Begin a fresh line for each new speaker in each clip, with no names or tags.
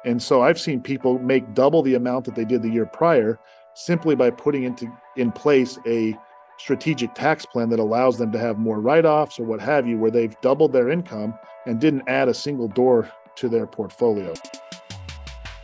And so I've seen people make double the amount that they did the year prior simply by putting in place a strategic tax plan that allows them to have more write-offs or what have you, where they've doubled their income and didn't add a single door to their portfolio.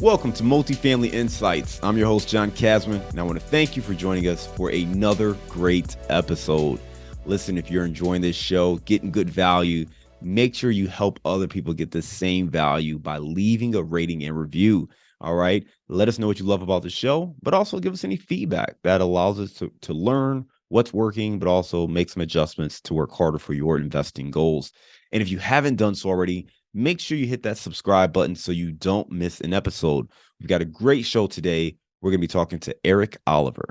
Welcome to Multifamily Insights. I'm your host, John Casman, and I want to thank you for joining us for another great episode. Listen, if you're enjoying this show, getting good value, make sure you help other people get the same value by leaving a rating and review. All right. Let us know what you love about the show, but also give us any feedback that allows us to learn what's working, but also make some adjustments to work harder for your investing goals. And if you haven't done so already, make sure you hit that subscribe button so you don't miss an episode. We've got a great show today. We're going to be talking to Erik Oliver.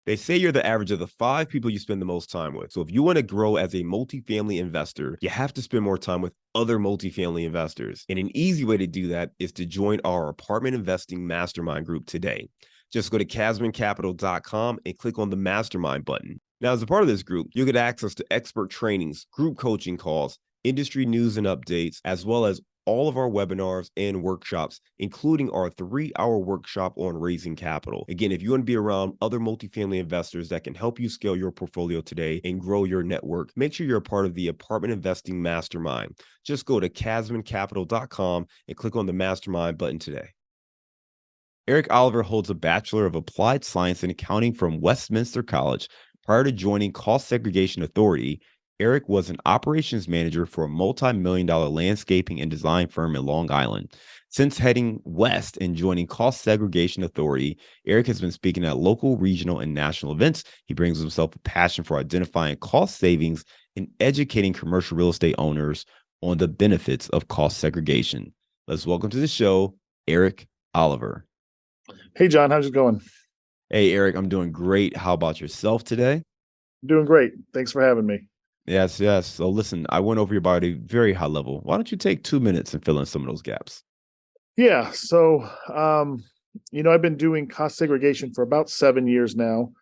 They say you're the average of the 5 people you spend the most time with. So if you want to grow as a multifamily investor, you have to spend more time with other multifamily investors. And an easy way to do that is to join our apartment investing mastermind group today. Just go to casmancapital.com and click on the mastermind button. Now, as a part of this group, you'll get access to expert trainings, group coaching calls, industry news and updates, as well as all of our webinars and workshops, including our 3-hour workshop on raising capital. Again, if you want to be around other multifamily investors that can help you scale your portfolio today and grow your network, make sure you're a part of the Apartment Investing Mastermind. Just go to casmancapital.com and click on the Mastermind button today. Erik Oliver holds a Bachelor of Applied Science in Accounting from Westminster College. Prior to joining Cost Segregation Authority, Erik was an operations manager for a multi-million-dollar landscaping and design firm in Long Island. Since heading west and joining Cost Segregation Authority, Erik has been speaking at local, regional, and national events. He brings himself a passion for identifying cost savings and educating commercial real estate owners on the benefits of cost segregation. Let's welcome to the show, Erik Oliver.
Hey, John, how's it going?
Hey, Erik, I'm doing great. How about yourself today?
Doing great. Thanks for having me.
Yes. So listen, I went over your body very high level. Why don't you take 2 minutes and fill in some of those gaps?
Yeah. So, I've been doing cost segregation for about 7 years now.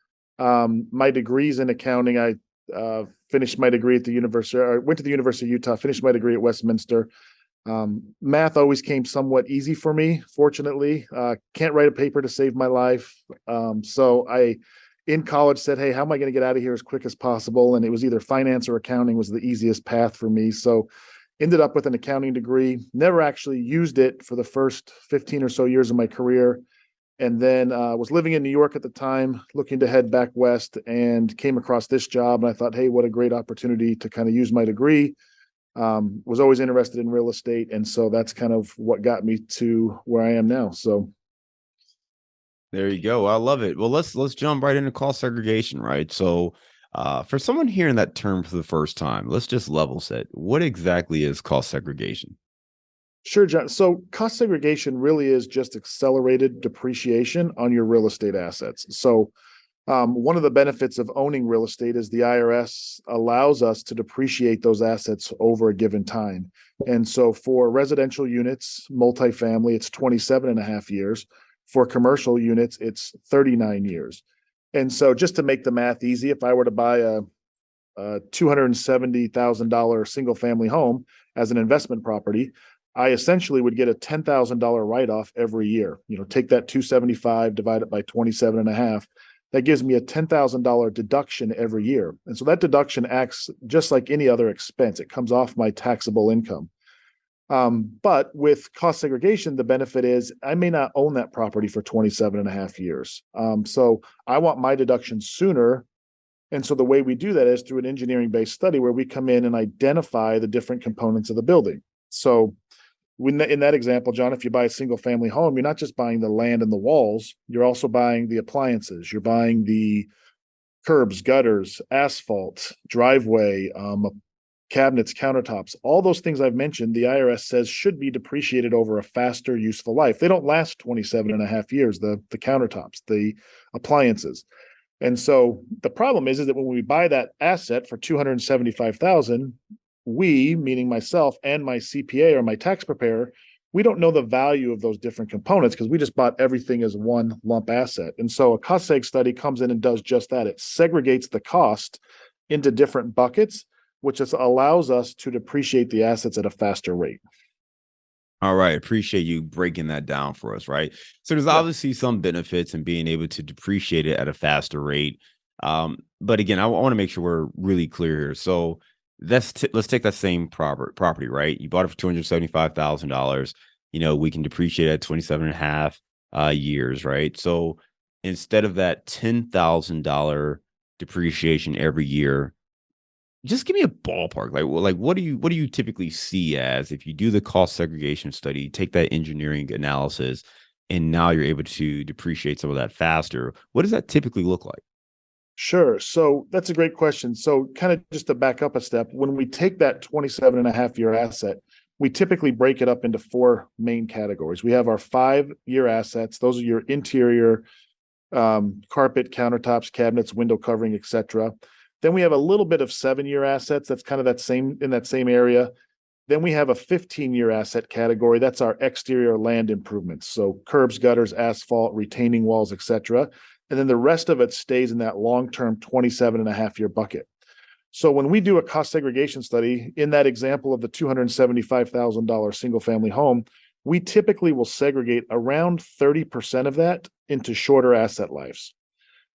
My degree's in accounting. I finished my degree at the university, or went to the University of Utah, finished my degree at Westminster. Math always came somewhat easy for me, fortunately. Can't write a paper to save my life. So I, in college, said, hey, how am I going to get out of here as quick as possible? And it was either finance or accounting was the easiest path for me. So ended up with an accounting degree, never actually used it for the first 15 or so years of my career. And then was living in New York at the time, looking to head back west, and came across this job. And I thought, hey, what a great opportunity to kind of use my degree. Was always interested in real estate. And so that's kind of what got me to where I am now. So
There you go. I love it. Well, let's jump right into cost segregation, right? So for someone hearing that term for the first time, let's just level set. What exactly is cost segregation?
sure, John. So cost segregation really is just accelerated depreciation on your real estate assets. So one of the benefits of owning real estate is the IRS allows us to depreciate those assets over a given time. And so for residential units, multifamily, it's 27 and a half years. For commercial units, it's 39 years. And so just to make the math easy, if I were to buy a $270,000 single family home as an investment property, I essentially would get a $10,000 write-off every year. Take that 275, divide it by 27 and a half. That gives me a $10,000 deduction every year. And so that deduction acts just like any other expense. It comes off my taxable income. But with cost segregation, the benefit is I may not own that property for 27 and a half years. So I want my deduction sooner. And so the way we do that is through an engineering-based study where we come in and identify the different components of the building. So in that example, John, if you buy a single family home, you're not just buying the land and the walls, you're also buying the appliances, you're buying the curbs, gutters, asphalt, driveway, cabinets, countertops, all those things I've mentioned, the IRS says should be depreciated over a faster useful life. They don't last 27 and a half years, the countertops, the appliances. And so the problem is that when we buy that asset for $275,000, we, meaning myself and my CPA or my tax preparer, we don't know the value of those different components because we just bought everything as one lump asset. And so a cost seg study comes in and does just that. It segregates the cost into different buckets, which allows us to depreciate the assets at a faster rate.
All right. Appreciate you breaking that down for us, right? So there's
Yeah,
obviously some benefits in being able to depreciate it at a faster rate. But again, I want to make sure we're really clear here. So let's take that same property, right? You bought it for $275,000. We can depreciate at 27 and a half years, right? So instead of that $10,000 depreciation every year, just give me a ballpark. Like what do you typically see as if you do the cost segregation study, take that engineering analysis, and now you're able to depreciate some of that faster? What does that typically look like?
sure. So that's a great question. So kind of just to back up a step, when we take that 27 and a half year asset, we typically break it up into four main categories. We have our 5 year assets. Those are your interior carpet, countertops, cabinets, window covering, etc. Then we have a little bit of 7 year assets. That's kind of that same area. Then we have a 15-year asset category. That's our exterior land improvements. So curbs, gutters, asphalt, retaining walls, etc. And then the rest of it stays in that long-term 27 and a half year bucket. So when we do a cost segregation study, in that example of the $275,000 single family home, we typically will segregate around 30% of that into shorter asset lives.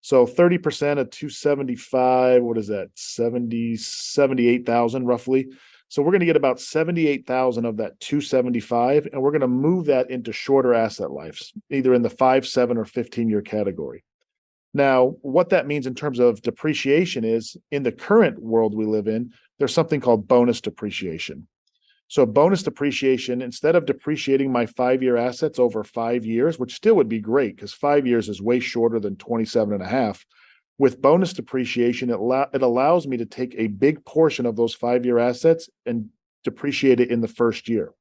So 30% of 275, what is that? 78,000 roughly. So we're going to get about 78,000 of that 275, and we're going to move that into shorter asset lives, either in the 5, 7, or 15-year category. Now, what that means in terms of depreciation is in the current world we live in, there's something called bonus depreciation. So bonus depreciation, instead of depreciating my 5 year assets over 5 years, which still would be great because 5 years is way shorter than 27 and a half. With bonus depreciation, it allows me to take a big portion of those 5 year assets and depreciate it in the first year.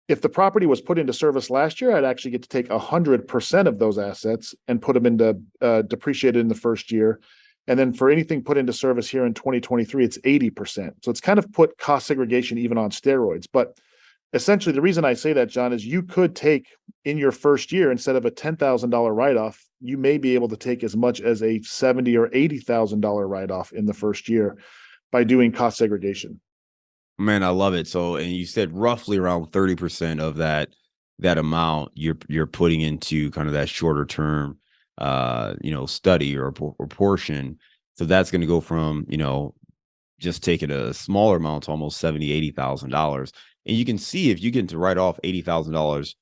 If the property was put into service last year, I'd actually get to take 100% of those assets and put them into depreciated in the first year. And then for anything put into service here in 2023, it's 80%. So it's kind of put cost segregation even on steroids. But essentially, the reason I say that, John, is you could take in your first year, instead of a $10,000 write-off, you may be able to take as much as a $70,000 or $80,000 write-off in the first year by doing cost segregation.
Man, I love it. So, and you said roughly around 30% of that amount you're putting into kind of that shorter term study or portion. So that's going to go from, just taking a smaller amount to almost 70, $80,000. And you can see if you get to write off $80,000,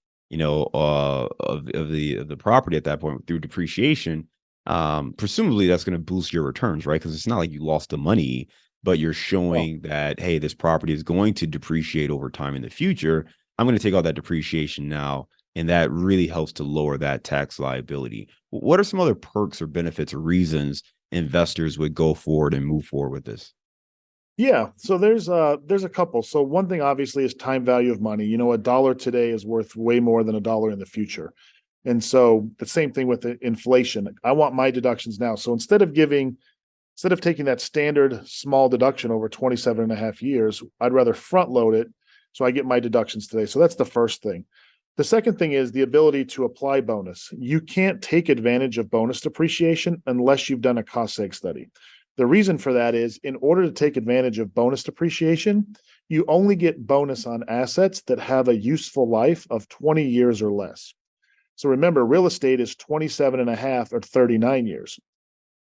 of the property at that point through depreciation, presumably that's going to boost your returns, right? Because it's not like you lost the money, but you're showing that, hey, this property is going to depreciate over time in the future. I'm going to take all that depreciation now. And that really helps to lower that tax liability. What are some other perks or benefits or reasons investors would go forward and move forward with this?
Yeah, so there's a couple. So one thing obviously is time value of money. A dollar today is worth way more than a dollar in the future. And so the same thing with inflation. I want my deductions now. So instead of taking that standard small deduction over 27 and a half years, I'd rather front load it so I get my deductions today. So that's the first thing. The second thing is the ability to apply bonus. You can't take advantage of bonus depreciation unless you've done a cost seg study. The reason for that is in order to take advantage of bonus depreciation, you only get bonus on assets that have a useful life of 20 years or less. So remember, real estate is 27 and a half or 39 years.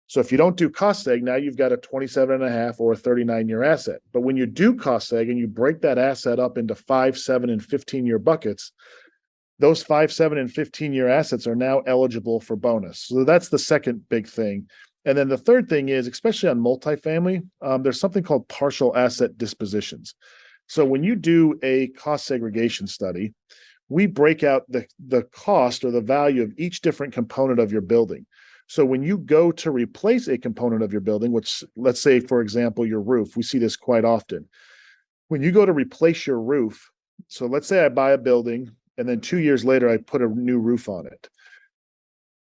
So if you don't do cost seg, now you've got a 27 and a half or a 39-year asset. But when you do cost seg and you break that asset up into 5, 7, and 15-year buckets, those 5, 7, and 15-year assets are now eligible for bonus. So that's the second big thing. And then the third thing is, especially on multifamily, there's something called partial asset dispositions. So when you do a cost segregation study, we break out the cost or the value of each different component of your building. So when you go to replace a component of your building, which let's say, for example, your roof, we see this quite often. When you go to replace your roof, so let's say I buy a building and then 2 years later, I put a new roof on it.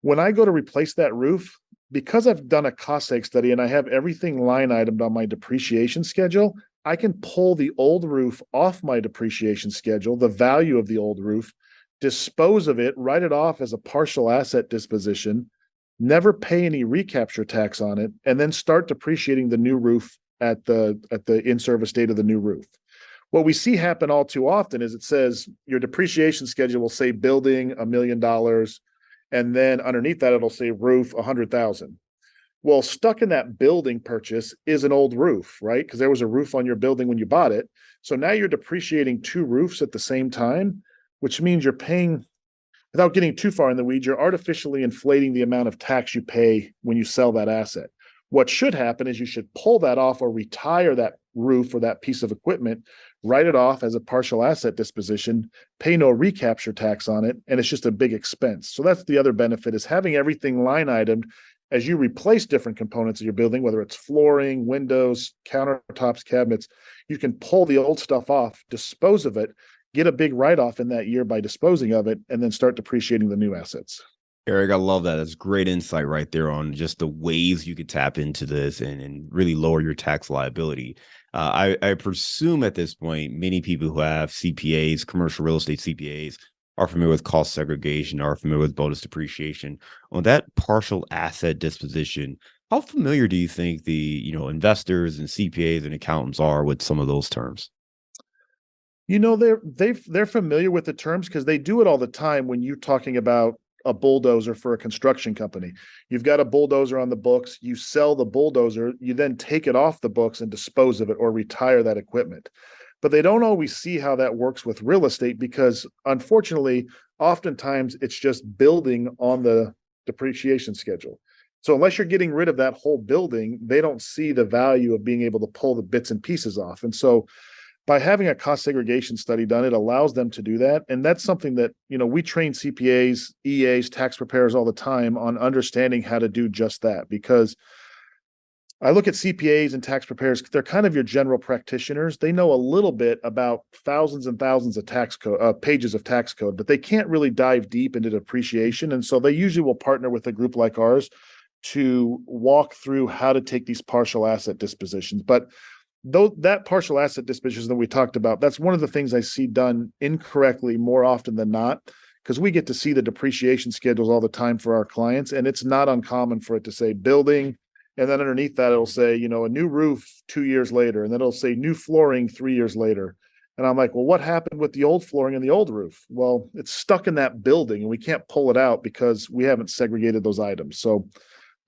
When I go to replace that roof, because I've done a cost seg study and I have everything line itemed on my depreciation schedule, I can pull the old roof off my depreciation schedule, the value of the old roof, dispose of it, write it off as a partial asset disposition, never pay any recapture tax on it, and then start depreciating the new roof at the in-service date of the new roof. What we see happen all too often is it says your depreciation schedule will say building $1 million, and then underneath that it'll say roof 100,000. Well, stuck in that building purchase is an old roof, right? Because there was a roof on your building when you bought it. So now you're depreciating two roofs at the same time, which means you're paying, without getting too far in the weeds, you're artificially inflating the amount of tax you pay when you sell that asset. What should happen is you should pull that off or retire that roof or that piece of equipment, write it off as a partial asset disposition, pay no recapture tax on it, and it's just a big expense. So that's the other benefit, is having everything line itemed as you replace different components of your building, whether it's flooring, windows, countertops, cabinets. You can pull the old stuff off, dispose of it, get a big write-off in that year by disposing of it, and then start depreciating the new assets.
Eric, I love that. That's great insight right there on just the ways you could tap into this and really lower your tax liability. I presume at this point, many people who have CPAs, commercial real estate CPAs, are familiar with cost segregation, are familiar with bonus depreciation. On that partial asset disposition, how familiar do you think the investors and CPAs and accountants are with some of those terms?
They're familiar with the terms because they do it all the time when you're talking about a bulldozer for a construction company. You've got a bulldozer on the books, you sell the bulldozer, you then take it off the books and dispose of it or retire that equipment. But they don't always see how that works with real estate because, unfortunately, oftentimes it's just building on the depreciation schedule. So unless you're getting rid of that whole building, they don't see the value of being able to pull the bits and pieces off. And so by having a cost segregation study done, it allows them to do that. And that's something that, we train CPAs, EAs, tax preparers all the time on understanding how to do just that. Because I look at CPAs and tax preparers, they're kind of your general practitioners. They know a little bit about thousands and thousands of tax code, pages of tax code, but they can't really dive deep into depreciation. And so they usually will partner with a group like ours to walk through how to take these partial asset dispositions. But though that partial asset disposition that we talked about, that's one of the things I see done incorrectly more often than not, because we get to see the depreciation schedules all the time for our clients, and it's not uncommon for it to say building, and then underneath that it'll say, a new roof 2 years later, and then it'll say new flooring 3 years later. And I'm like, well, what happened with the old flooring and the old roof? Well, it's stuck in that building, and we can't pull it out because we haven't segregated those items. So,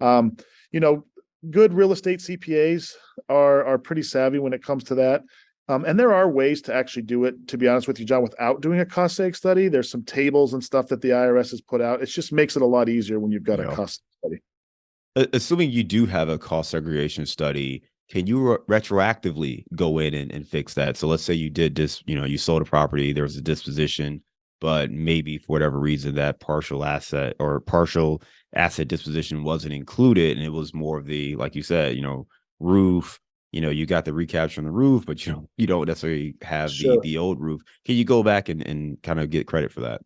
you know, good real estate CPAs are pretty savvy when it comes to that. And there are ways to actually do it, to be honest with you, John, without doing a cost seg study. There's some tables and stuff that the IRS has put out. It just makes it a lot easier when you've got a cost study.
Assuming you do have a cost segregation study, can you retroactively go in and fix that? So let's say you did this, you sold a property, there was a disposition, but maybe for whatever reason that partial asset disposition wasn't included, and it was more of the, like you said, roof. You got the recapture on the roof, but you don't necessarily have the old roof. Can you go back and kind of get credit for that?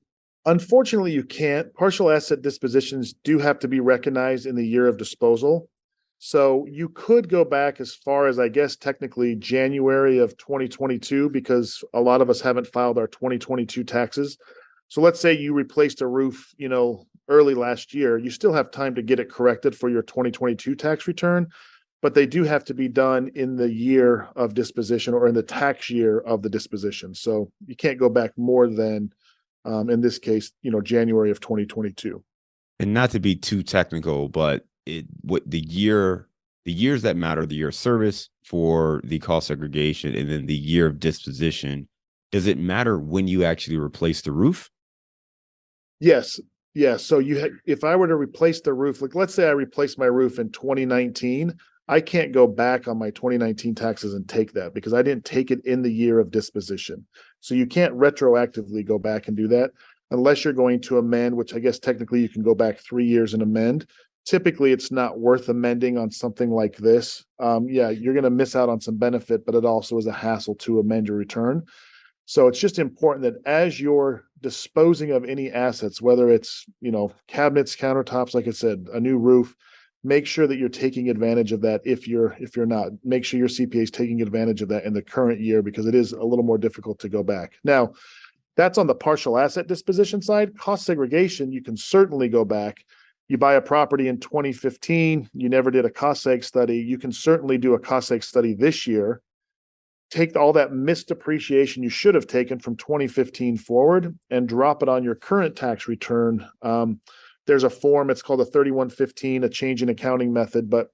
Unfortunately, you can't. Partial asset dispositions do have to be recognized in the year of disposal. So you could go back as far as, I guess, technically January of 2022, because a lot of us haven't filed our 2022 taxes. So let's say you replaced a roof, early last year. You still have time to get it corrected for your 2022 tax return, but they do have to be done in the year of disposition or in the tax year of the disposition. So you can't go back more than, in this case, January of 2022.
And not to be too technical, but the years that matter, the year of service for the cost segregation, and then the year of disposition. Does it matter when you actually replace the roof?
Yes. So if I were to replace the roof, like let's say I replaced my roof in 2019, I can't go back on my 2019 taxes and take that because I didn't take it in the year of disposition. So you can't retroactively go back and do that unless you're going to amend, which I guess technically you can go back 3 years and amend. Typically, it's not worth amending on something like this. You're going to miss out on some benefit, but it also is a hassle to amend your return. So it's just important that as you're disposing of any assets, whether it's, cabinets, countertops, like I said, a new roof, make sure that you're taking advantage of that. If you're not, make sure your CPA is taking advantage of that in the current year, because it is a little more difficult to go back. Now, that's on the partial asset disposition side. Cost segregation, you can certainly go back. You buy a property in 2015, you never did a cost seg study. You can certainly do a cost seg study this year take all that missed depreciation you should have taken from 2015 forward and drop it on your current tax return. There's a form, it's called a 3115, a change in accounting method. But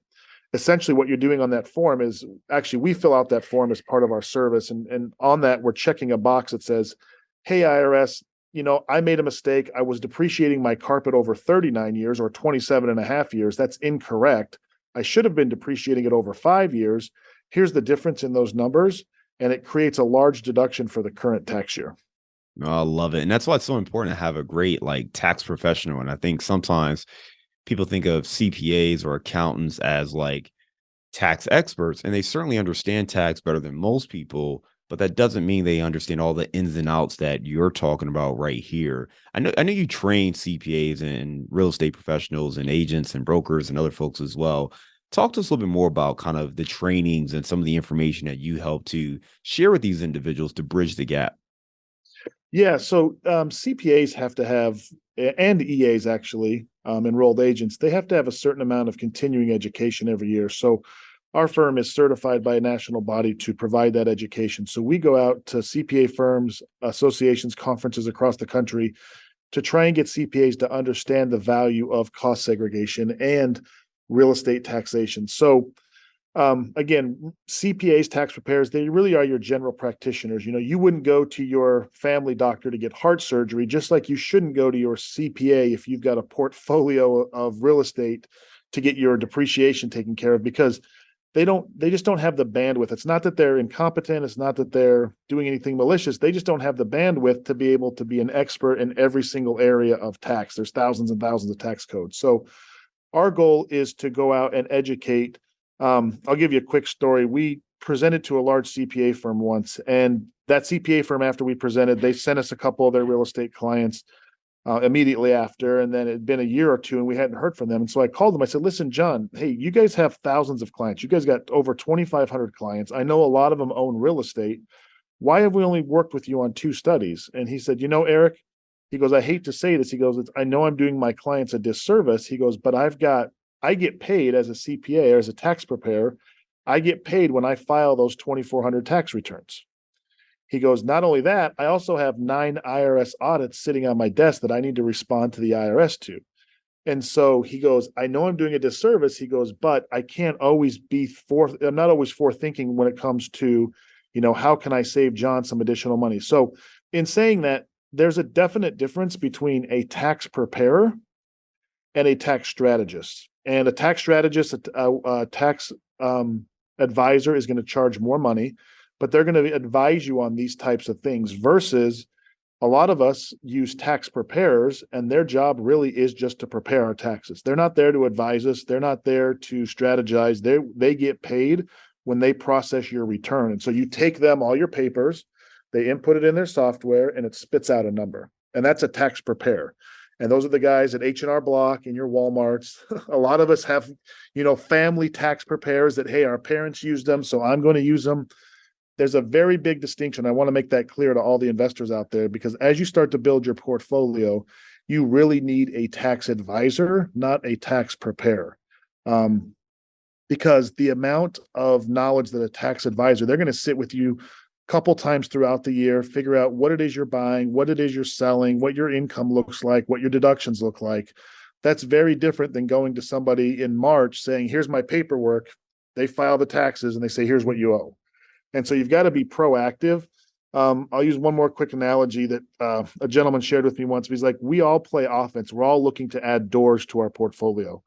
essentially what you're doing on that form is actually we fill out that form as part of our service. And on that, we're checking a box that says, hey, IRS, I made a mistake. I was depreciating my carpet over 39 years or 27 and a half years. That's incorrect. I should have been depreciating it over 5 years. Here's the difference in those numbers. And it creates a large deduction for the current tax year.
Oh, I love it. And that's why it's so important to have a great tax professional. And I think sometimes people think of CPAs or accountants as tax experts, and they certainly understand tax better than most people, but that doesn't mean they understand all the ins and outs that you're talking about right here. I know you train CPAs and real estate professionals and agents and brokers and other folks as well. Talk to us a little bit more about kind of the trainings and some of the information that you help to share with these individuals to bridge the gap.
Yeah, so CPAs have to have, and EAs actually, enrolled agents, they have to have a certain amount of continuing education every year. So our firm is certified by a national body to provide that education. So we go out to CPA firms, associations, conferences across the country to try and get CPAs to understand the value of cost segregation and real estate taxation. So again, CPAs, tax preparers, they really are your general practitioners. You wouldn't go to your family doctor to get heart surgery, just like you shouldn't go to your CPA if you've got a portfolio of real estate to get your depreciation taken care of, because they just don't have the bandwidth. It's not that they're incompetent. It's not that they're doing anything malicious. They just don't have the bandwidth to be able to be an expert in every single area of tax. There's thousands and thousands of tax codes. So our goal is to go out and educate. I'll give you a quick story. We presented to a large CPA firm once, and that CPA firm, after we presented, they sent us a couple of their real estate clients immediately after. And then it'd been a year or two and we hadn't heard from them. And so I called them. I said, listen, John, hey, you guys have thousands of clients. You guys got over 2,500 clients. I know a lot of them own real estate. Why have we only worked with you on 2 studies? And he said, Eric, he goes, I hate to say this. He goes, I know I'm doing my clients a disservice. He goes, but I get paid as a CPA or as a tax preparer. I get paid when I file those 2,400 tax returns. He goes, not only that, I also have 9 IRS audits sitting on my desk that I need to respond to the IRS to. And so he goes, I know I'm doing a disservice. He goes, but I can't always I'm not always forward-thinking when it comes to, how can I save John some additional money? So in saying that, there's a definite difference between a tax preparer and a tax strategist. And a tax strategist, a tax advisor is going to charge more money, but they're going to advise you on these types of things versus a lot of us use tax preparers, and their job really is just to prepare our taxes. They're not there to advise us. They're not there to strategize. They get paid when they process your return. And so you take them, all your papers, they input it in their software, and it spits out a number. And that's a tax preparer. And those are the guys at H&R Block and your Walmarts. A lot of us have, family tax preparers that, hey, our parents use them, so I'm going to use them. There's a very big distinction. I want to make that clear to all the investors out there, because as you start to build your portfolio, you really need a tax advisor, not a tax preparer. Because the amount of knowledge that a tax advisor, they're going to sit with you couple times throughout the year, figure out what it is you're buying, what it is you're selling, what your income looks like, what your deductions look like. That's very different than going to somebody in March saying, here's my paperwork. They file the taxes and they say, here's what you owe. And so you've got to be proactive. I'll use one more quick analogy that a gentleman shared with me once. He's like, we all play offense. We're all looking to add doors to our portfolio.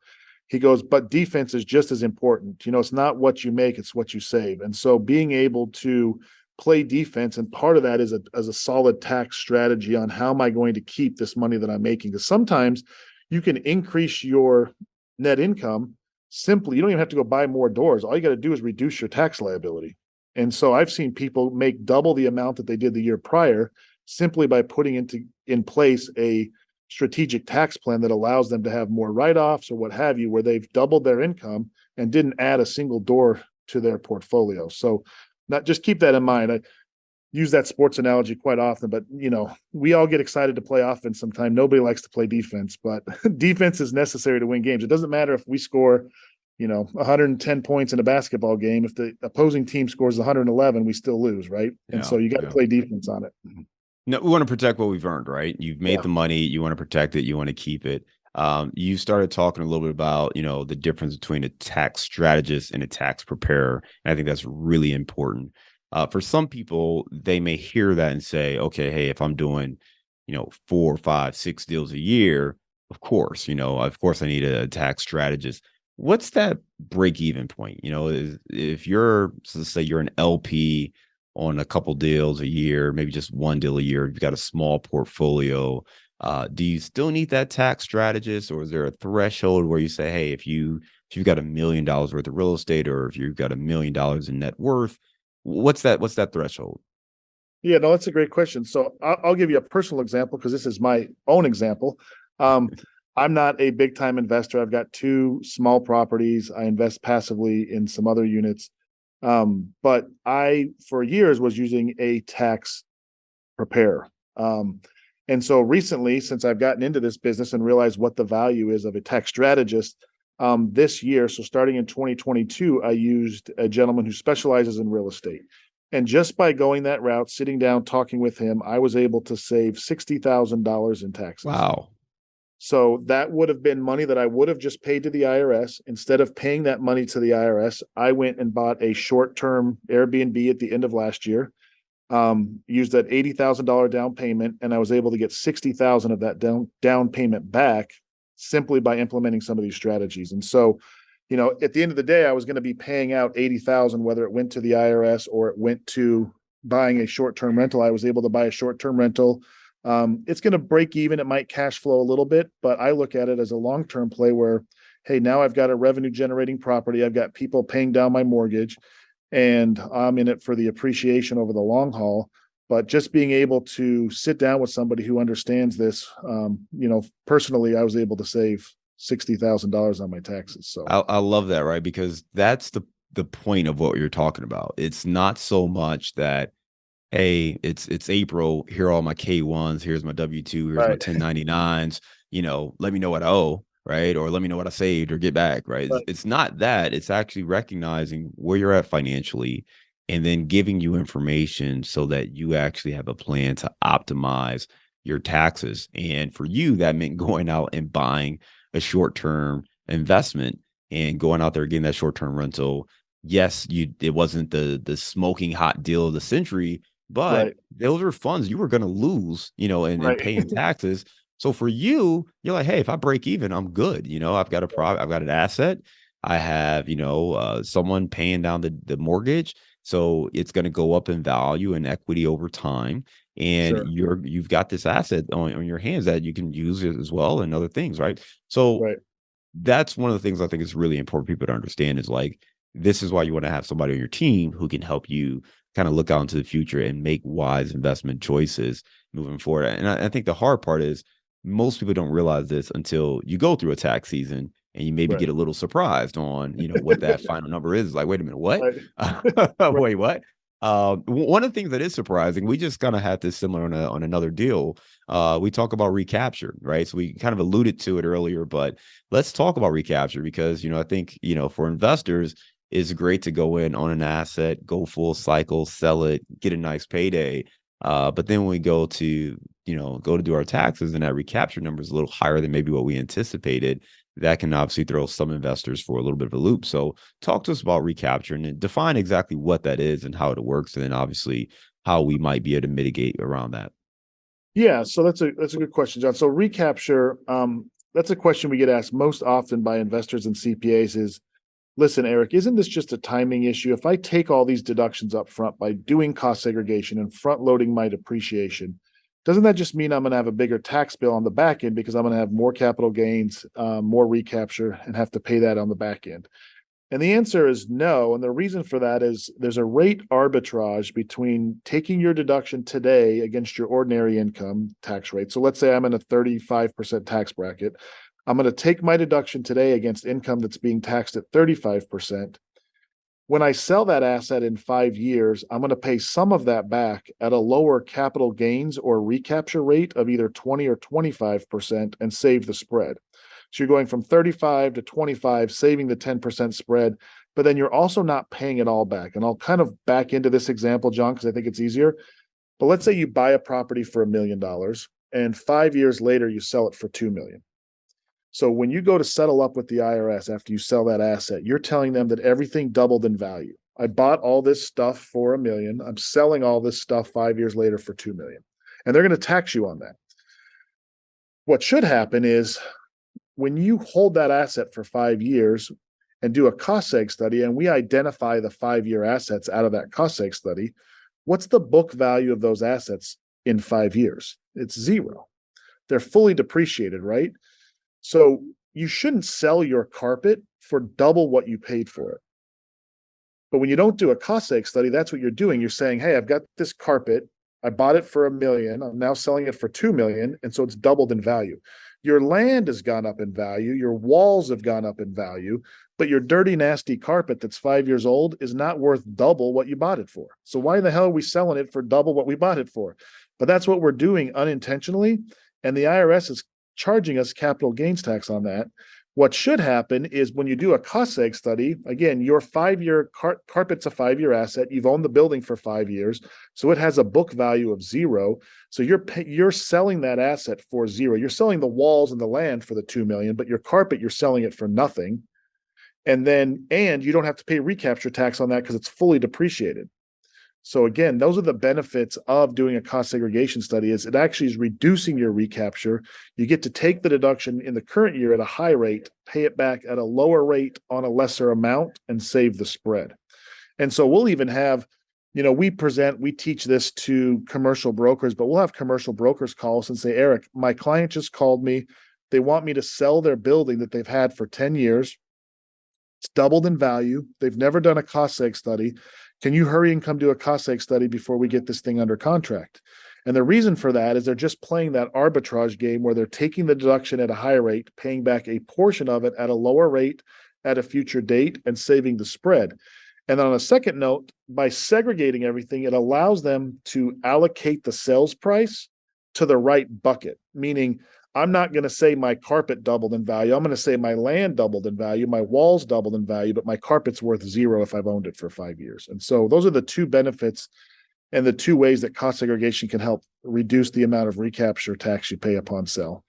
He goes, but defense is just as important. It's not what you make, it's what you save. And so being able to play defense, and part of that is a solid tax strategy on how am I going to keep this money that I'm making. Because sometimes you can increase your net income simply. You don't even have to go buy more doors. All you got to do is reduce your tax liability. And so I've seen people make double the amount that they did the year prior simply by putting in place a strategic tax plan that allows them to have more write-offs or what have you, where they've doubled their income and didn't add a single door to their portfolio. So just keep that in mind. I use that sports analogy quite often, but we all get excited to play offense sometime. Nobody likes to play defense, but defense is necessary to win games. It doesn't matter if we score 110 points in a basketball game. If the opposing team scores 111, we still lose, right? And
Yeah.
so you got to
Yeah.
play defense on it.
No, we want to protect what we've earned, right? You've made
Yeah.
the money, you want to protect it, you want to keep it. You started talking a little bit about, the difference between a tax strategist and a tax preparer. And I think that's really important. For some people, they may hear that and say, okay, hey, if I'm doing, 4, 5, 6 deals a year, of course I need a tax strategist. What's that break even point? If you're, so let's say you're an LP on a couple deals a year, maybe just one deal a year, you've got a small portfolio. Do you still need that tax strategist, or is there a threshold where you say, hey, if you've got $1 million worth of real estate, or if you've got $1 million in net worth, what's that threshold?
Yeah, no, that's a great question. So I'll give you a personal example because this is my own example. Um, I'm not a big time investor. I've got 2 small properties. I invest passively in some other units. But I, for years, was using a tax preparer. And so recently, since I've gotten into this business and realized what the value is of a tax strategist, this year, so starting in 2022, I used a gentleman who specializes in real estate. And just by going that route, sitting down, talking with him, I was able to save $60,000 in taxes.
Wow.
So that would have been money that I would have just paid to the IRS. Instead of paying that money to the IRS, I went and bought a short-term Airbnb at the end of last year, used that $80,000 down payment, and I was able to get 60,000 of that down payment back simply by implementing some of these strategies. And so, at the end of the day, I was going to be paying out 80,000, whether it went to the IRS or it went to buying a short-term rental. I was able to buy a short-term rental. It's going to break even. It might cash flow a little bit, but I look at it as a long-term play where, hey, now I've got a revenue generating property. I've got people paying down my mortgage, and I'm in it for the appreciation over the long haul. But just being able to sit down with somebody who understands this, personally, I was able to save $60,000 on my taxes. So
I love that, right? Because that's the point of what you're talking about. It's not so much that, hey, it's April. Here are all my K1s. Here's my W-2. Here's my
right,
1099s. Let me know what I owe, right? Or let me know what I saved or get back, right? It's,
right,
it's not that. It's actually recognizing where you're at financially and then giving you information so that you actually have a plan to optimize your taxes. And for you, that meant going out and buying a short-term investment and going out there getting that short-term rental. Yes, it wasn't the smoking hot deal of the century, but
right,
those were funds you were going to lose, and
right,
paying taxes. So for you, you're like, hey, if I break even, I'm good. I've got an asset. I have, someone paying down the mortgage. So it's going to go up in value and equity over time. And
sure,
you've got this asset on your hands that you can use it as well and other things, right? So
right,
that's one of the things I think is really important for people to understand is like, this is why you want to have somebody on your team who can help you kind of look out into the future and make wise investment choices moving forward. And I think the hard part is most people don't realize this until you go through a tax season and you maybe
right,
get a little surprised on, what that final number is. Like, wait a minute, what?
right, right,
Wait, what? One of the things that is surprising, we just kind of had this similar on another deal. We talk about recapture, right? So we kind of alluded to it earlier, but let's talk about recapture because, I think, for investors, it's great to go in on an asset, go full cycle, sell it, get a nice payday. But then when we go to do our taxes and that recapture number is a little higher than maybe what we anticipated, that can obviously throw some investors for a little bit of a loop. So talk to us about recapture and define exactly what that is and how it works. And then obviously how we might be able to mitigate around that.
Yeah, so that's a good question, John. So recapture, that's a question we get asked most often by investors and CPAs is, listen, Erik, isn't this just a timing issue? If I take all these deductions up front by doing cost segregation and front loading my depreciation, doesn't that just mean I'm going to have a bigger tax bill on the back end because I'm going to have more capital gains, more recapture, and have to pay that on the back end? And the answer is no. And the reason for that is there's a rate arbitrage between taking your deduction today against your ordinary income tax rate. So let's say I'm in a 35% tax bracket. I'm going to take my deduction today against income that's being taxed at 35%. When I sell that asset in 5 years, I'm going to pay some of that back at a lower capital gains or recapture rate of either 20 or 25% and save the spread. So you're going from 35 to 25, saving the 10% spread, but then you're also not paying it all back. And I'll kind of back into this example, John, because I think it's easier. But let's say you buy a property for $1 million and 5 years later you sell it for 2 million. So when you go to settle up with the IRS after you sell that asset, you're telling them that everything doubled in value. I bought all this stuff for $1 million. I'm selling all this stuff 5 years later for 2 million. And they're going to tax you on that. What should happen is when you hold that asset for 5 years and do a cost seg study, and we identify the 5-year assets out of that cost seg study, what's the book value of those assets in 5 years? It's zero. They're fully depreciated, right? So you shouldn't sell your carpet for double what you paid for it. But when you don't do a cost seg study, that's what you're doing. You're saying, hey, I've got this carpet. I bought it for $1 million. I'm now selling it for 2 million. And so it's doubled in value. Your land has gone up in value. Your walls have gone up in value, but your dirty, nasty carpet that's 5 years old is not worth double what you bought it for. So why the hell are we selling it for double what we bought it for? But that's what we're doing unintentionally. And the IRS is charging us capital gains tax on that. What should happen is when you do a cost seg study, again, your 5-year carpet's a 5-year asset. You've owned the building for 5 years, so it has a book value of zero. So you're selling that asset for zero. You're selling the walls and the land for the 2 million, but your carpet, you're selling it for nothing. And you don't have to pay recapture tax on that because it's fully depreciated. So again, those are the benefits of doing a cost segregation study. Is it actually is reducing your recapture. You get to take the deduction in the current year at a high rate, pay it back at a lower rate on a lesser amount, and save the spread. And so we'll even have, we teach this to commercial brokers, but we'll have commercial brokers call us and say, Erik, my client just called me. They want me to sell their building that they've had for 10 years. It's doubled in value. They've never done a cost seg study. Can you hurry and come do a cost seg study before we get this thing under contract? And the reason for that is they're just playing that arbitrage game where they're taking the deduction at a higher rate, paying back a portion of it at a lower rate at a future date, and saving the spread. And then on a second note, by segregating everything, it allows them to allocate the sales price to the right bucket, meaning I'm not going to say my carpet doubled in value. I'm going to say my land doubled in value, my walls doubled in value, but my carpet's worth zero if I've owned it for 5 years. And so those are the two benefits and the two ways that cost segregation can help reduce the amount of recapture tax you pay upon sale.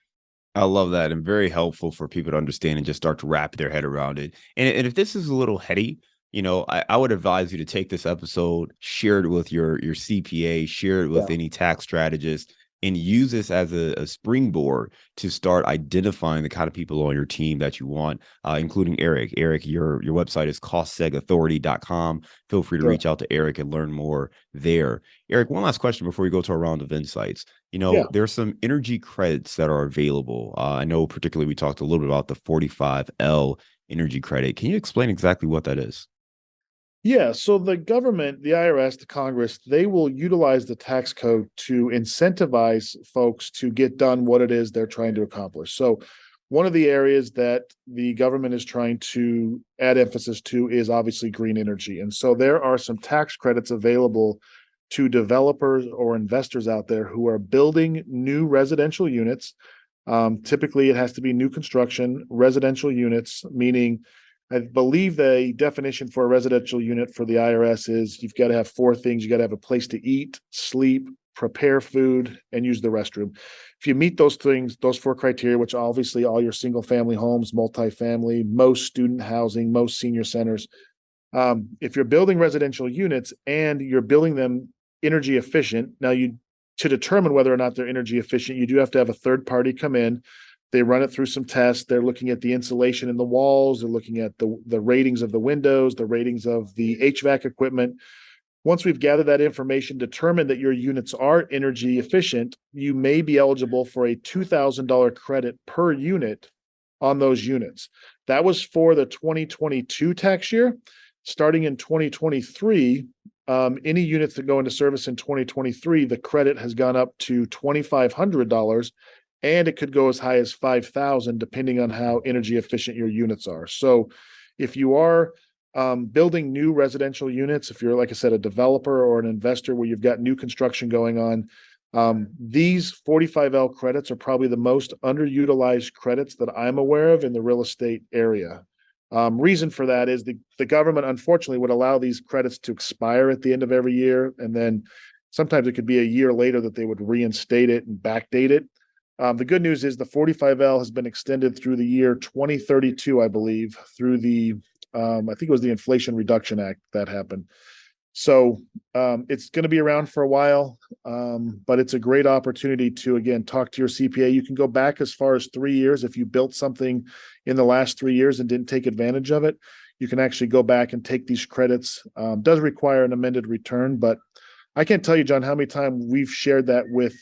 I love that, and very helpful for people to understand and just start to wrap their head around it. And if this is a little heady, I would advise you to take this episode, share it with your CPA, share it with any tax strategist, and use this as a springboard to start identifying the kind of people on your team that you want, including Erik. Erik, your website is costsegaauthority.com. Feel free to reach out to Erik and learn more there. Erik, one last question before we go to a round of insights. There's some energy credits that are available. I know particularly we talked a little bit about the 45L energy credit. Can you explain exactly what that is?
Yeah, so the government, the IRS, the Congress, they will utilize the tax code to incentivize folks to get done what it is they're trying to accomplish. So one of the areas that the government is trying to add emphasis to is obviously green energy. And so there are some tax credits available to developers or investors out there who are building new residential units. Typically, it has to be new construction, residential units, meaning I believe the definition for a residential unit for the IRS is you've got to have 4 things. You got to have a place to eat, sleep, prepare food, and use the restroom. If you meet those things, those 4 criteria, which obviously all your single family homes, multifamily, most student housing, most senior centers, if you're building residential units and you're building them energy efficient, now to determine whether or not they're energy efficient, you do have to have a third party come in. They run it through some tests. They're looking at the insulation in the walls. They're looking at the ratings of the windows, the ratings of the HVAC equipment. Once we've gathered that information, determined that your units are energy efficient, you may be eligible for a $2,000 credit per unit on those units. That was for the 2022 tax year. Starting in 2023, any units that go into service in 2023, the credit has gone up to $2,500. And it could go as high as $5,000, depending on how energy efficient your units are. So if you are building new residential units, if you're, like I said, a developer or an investor where you've got new construction going on, These 45L credits are probably the most underutilized credits that I'm aware of in the real estate area. Reason for that is the government, unfortunately, would allow these credits to expire at the end of every year. And then sometimes it could be a year later that they would reinstate it and backdate it. The good news is the 45L has been extended through the year 2032, I believe, through I think it was the Inflation Reduction Act that happened. So it's going to be around for a while, but it's a great opportunity to, again, talk to your CPA. You can go back as far as 3 years. If you built something in the last 3 years and didn't take advantage of it, you can actually go back and take these credits. Does require an amended return, but I can't tell you, John, how many times we've shared that with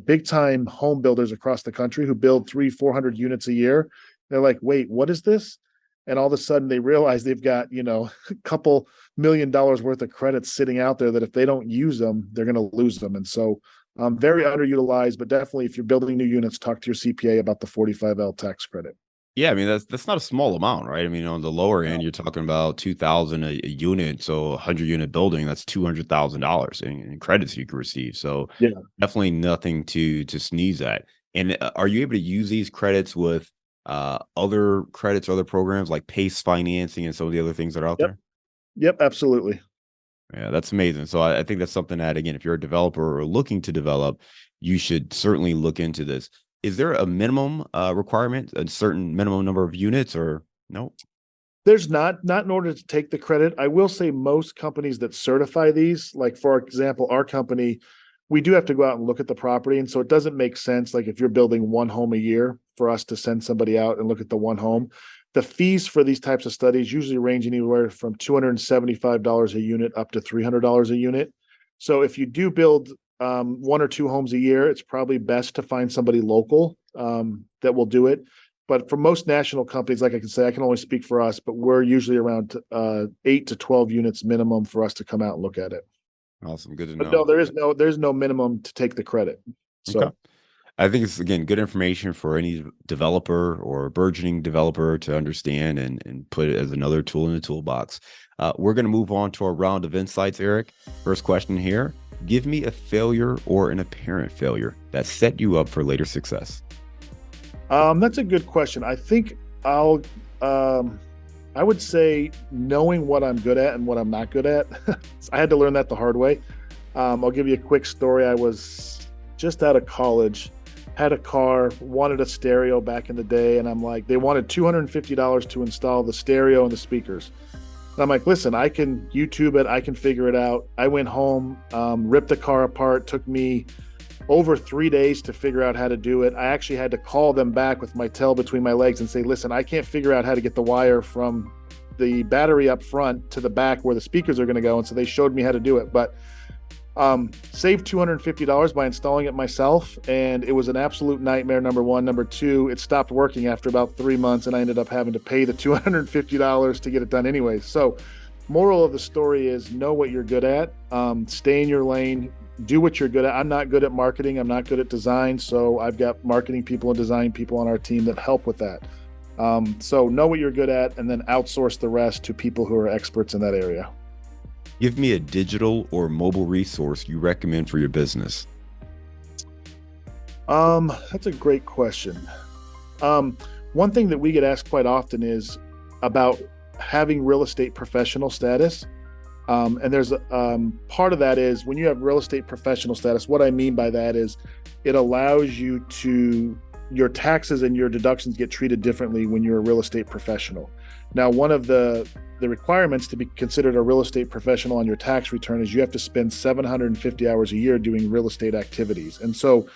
big time home builders across the country who build 300-400 units a year. They're like, wait, what is this? And all of a sudden they realize they've got, a couple $1 million worth of credits sitting out there that if they don't use them, they're going to lose them. And so very underutilized, but definitely if you're building new units, talk to your CPA about the 45L tax credit.
Yeah, I mean, that's not a small amount, right? I mean, on the lower end, you're talking about $2,000 a unit. So a 100-unit building, that's $200,000 in credits you can receive. So
yeah,
definitely nothing to sneeze at. And are you able to use these credits with other credits, other programs like PACE financing and some of the other things that are out there?
Yep, absolutely.
Yeah, that's amazing. So I think that's something that, again, if you're a developer or looking to develop, you should certainly look into this. Is there a minimum requirement, a certain minimum number of units, or no?
There's not in order to take the credit. I will say most companies that certify these, like for example, our company, we do have to go out and look at the property. And so it doesn't make sense, like if you're building one home a year, for us to send somebody out and look at the one home. The fees for these types of studies usually range anywhere from $275 a unit up to $300 a unit. So if you do build one or two homes a year, it's probably best to find somebody local that will do it. But for most national companies, like I can say, I can only speak for us, but we're usually around 8 to 12 units minimum for us to come out and look at it.
Awesome. Good to
But
know.
no, there's no minimum to take the credit. So
Okay. I think it's, again, good information for any developer or burgeoning developer to understand and put it as another tool in the toolbox. We're going to move on to our round of insights, Erik. First question here. Give me a failure or an apparent failure that set you up for later success.
That's a good question. I think I would say knowing what I'm good at and what I'm not good at. I had to learn that the hard way. I'll give you a quick story. I was just out of college, had a car, wanted a stereo back in the day. And I'm like, they wanted $250 to install the stereo and the speakers. And I'm like, listen, I can YouTube it. I can figure it out. I went home, ripped the car apart. Took me over 3 days to figure out how to do it. I actually had to call them back with my tail between my legs and say, listen, I can't figure out how to get the wire from the battery up front to the back where the speakers are going to go. And so they showed me how to do it. But saved $250 by installing it myself. And it was an absolute nightmare, number one. Number two, it stopped working after about 3 months and I ended up having to pay the $250 to get it done anyway. So moral of the story is know what you're good at, stay in your lane, do what you're good at. I'm not good at marketing. I'm not good at design. So I've got marketing people and design people on our team that help with that. So know what you're good at and then outsource the rest to people who are experts in that area.
Give me a digital or mobile resource you recommend for your business.
That's a great question. One thing that we get asked quite often is about having real estate professional status. And there's part of that is when you have real estate professional status, what I mean by that is it allows you to, your taxes and your deductions get treated differently when you're a real estate professional. Now, one of the requirements to be considered a real estate professional on your tax return is you have to spend 750 hours a year doing real estate activities. And so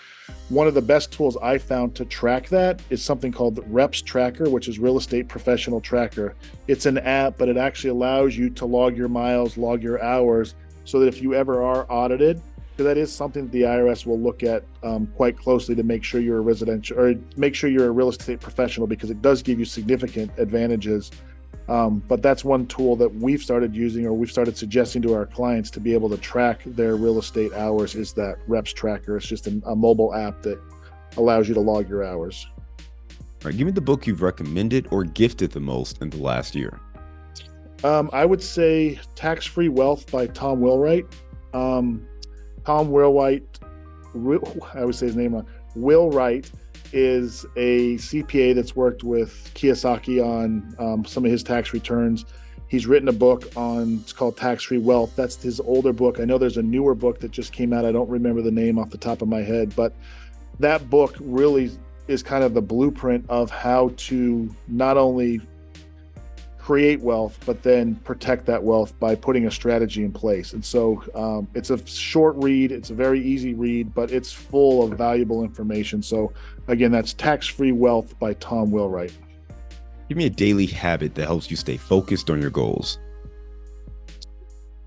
one of the best tools I found to track that is something called Reps Tracker, which is Real Estate Professional Tracker. It's an app, but it actually allows you to log your miles, log your hours, so that if you ever are audited, because that is something that the IRS will look at quite closely to make sure you're a residential or make sure you're a real estate professional, because it does give you significant advantages. But that's one tool that we've started using or we've started suggesting to our clients to be able to track their real estate hours is that Reps Tracker. It's just a mobile app that allows you to log your hours.
All right, give me the book you've recommended or gifted the most in the last year.
I would say Tax-Free Wealth by Tom Wheelwright. Tom Wheelwright I always say his name wrong. Will Wright is a CPA that's worked with Kiyosaki on some of his tax returns. He's written a book on, it's called Tax-Free Wealth. That's his older book. I know there's a newer book that just came out. I don't remember the name off the top of my head, but that book really is kind of the blueprint of how to not only create wealth, but then protect that wealth by putting a strategy in place. And so it's a short read. It's a very easy read, but it's full of valuable information. So again, that's Tax-Free Wealth by Tom Wheelwright.
Give me a daily habit that helps you stay focused on your goals.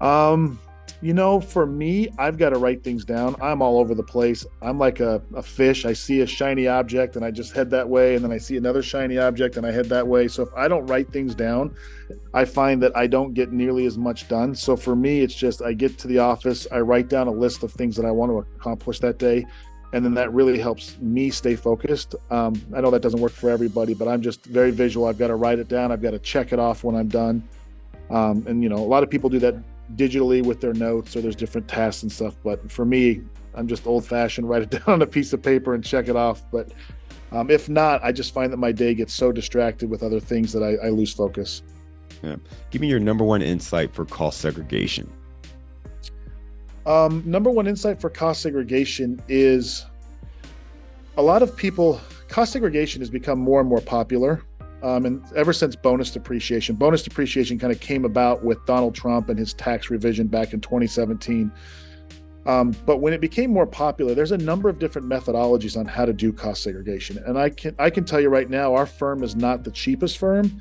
For me, I've got to write things down. I'm all over the place. I'm like a fish. I see a shiny object and I just head that way. And then I see another shiny object and I head that way. So if I don't write things down, I find that I don't get nearly as much done. So for me, it's just, I get to the office, I write down a list of things that I want to accomplish that day. And then that really helps me stay focused. I know that doesn't work for everybody, but I'm just very visual. I've got to write it down. I've got to check it off when I'm done. A lot of people do that digitally with their notes, or there's different tasks and stuff. But for me, I'm just old fashioned, write it down on a piece of paper and check it off. But if not, I just find that my day gets so distracted with other things that I lose focus.
Yeah. Give me your number one insight for cost segregation.
Number one insight for cost segregation is a lot of people, cost segregation has become more and more popular. And ever since bonus depreciation kind of came about with Donald Trump and his tax revision back in 2017. But when it became more popular, there's a number of different methodologies on how to do cost segregation. And I can tell you right now, our firm is not the cheapest firm,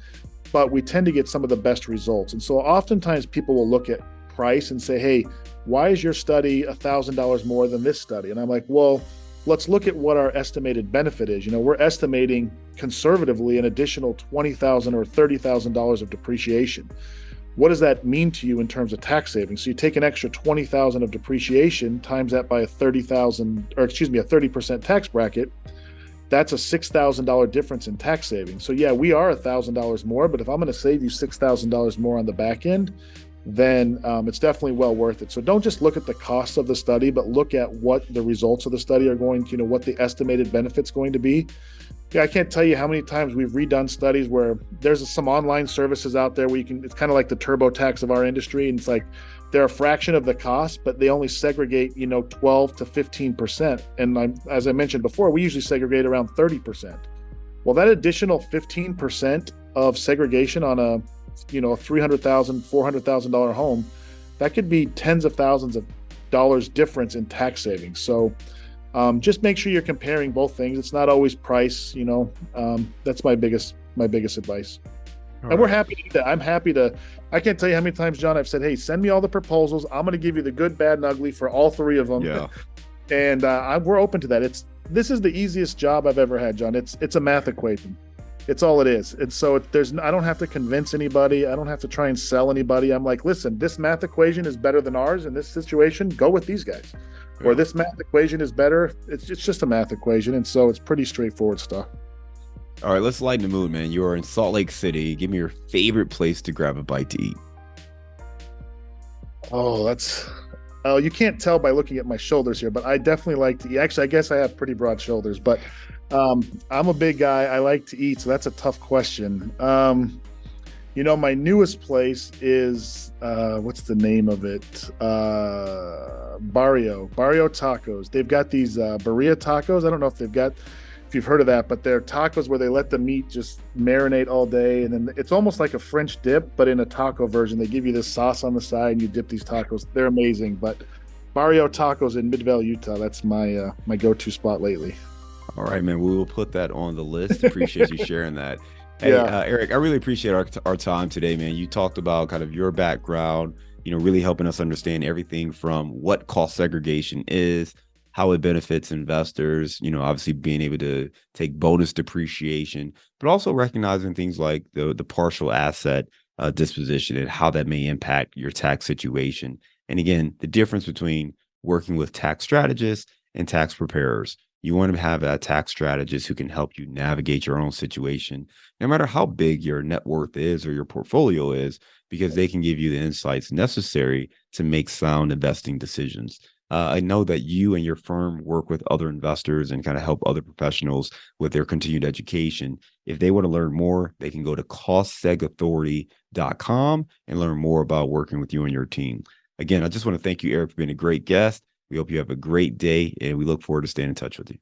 but we tend to get some of the best results. And so oftentimes people will look at price and say, hey, why is your study $1,000 more than this study? And I'm like, well, let's look at what our estimated benefit is. We're estimating conservatively an additional $20,000 or $30,000 of depreciation. What does that mean to you in terms of tax savings? So you take an extra $20,000 of depreciation, times that by a 30% tax bracket. That's a $6,000 difference in tax savings. So yeah, we are $1,000 more, but if I'm going to save you $6,000 more on the back end, then it's definitely well worth it. So don't just look at the cost of the study, but look at what the results of the study are going to, what the estimated benefit's going to be. Yeah, I can't tell you how many times we've redone studies where there's some online services out there where it's kind of like the TurboTax of our industry. And it's like, they're a fraction of the cost, but they only segregate, 12 to 15%. And as I mentioned before, we usually segregate around 30%. Well, that additional 15% of segregation on a $300,000, $400,000 home, that could be tens of thousands of dollars difference in tax savings. So just make sure you're comparing both things. It's not always price, that's my biggest advice.
All
and we're
right.
happy to do that. I can't tell you how many times, John, I've said, hey, send me all the proposals. I'm going to give you the good, bad, and ugly for all three of them.
Yeah.
And we're open to that. This is the easiest job I've ever had, John. It's a math equation. It's all it is. And so I don't have to convince anybody. I don't have to try and sell anybody. I'm like, listen, this math equation is better than ours in this situation. Go with these guys.
Yeah.
Or this math equation is better. It's just a math equation. And so it's pretty straightforward stuff.
All right, let's lighten the mood, man. You are in Salt Lake City. Give me your favorite place to grab a bite to eat.
Oh, you can't tell by looking at my shoulders here, but I definitely like to eat. Actually, I guess I have pretty broad shoulders, but I'm a big guy. I like to eat, so that's a tough question. My newest place is, what's the name of it? Barrio Tacos. They've got these birria tacos. I don't know if you've heard of that, but they're tacos where they let the meat just marinate all day. And then it's almost like a French dip, but in a taco version. They give you this sauce on the side and you dip these tacos. They're amazing. But Barrio Tacos in Midvale, Utah, that's my go-to spot lately.
All right, man. We will put that on the list. Appreciate you sharing that. Hey,
Yeah.
Erik, I really appreciate our time today, man. You talked about kind of your background, really helping us understand everything from what cost segregation is, how it benefits investors, obviously being able to take bonus depreciation, but also recognizing things like the partial asset disposition and how that may impact your tax situation. And again, the difference between working with tax strategists and tax preparers. You want to have a tax strategist who can help you navigate your own situation, no matter how big your net worth is or your portfolio is, because they can give you the insights necessary to make sound investing decisions. I know that you and your firm work with other investors and kind of help other professionals with their continued education. If they want to learn more, they can go to costsegarauthority.com and learn more about working with you and your team. Again, I just want to thank you, Erik, for being a great guest. We hope you have a great day, and we look forward to staying in touch with you.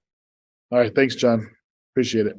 All right. Thanks, John. Appreciate it.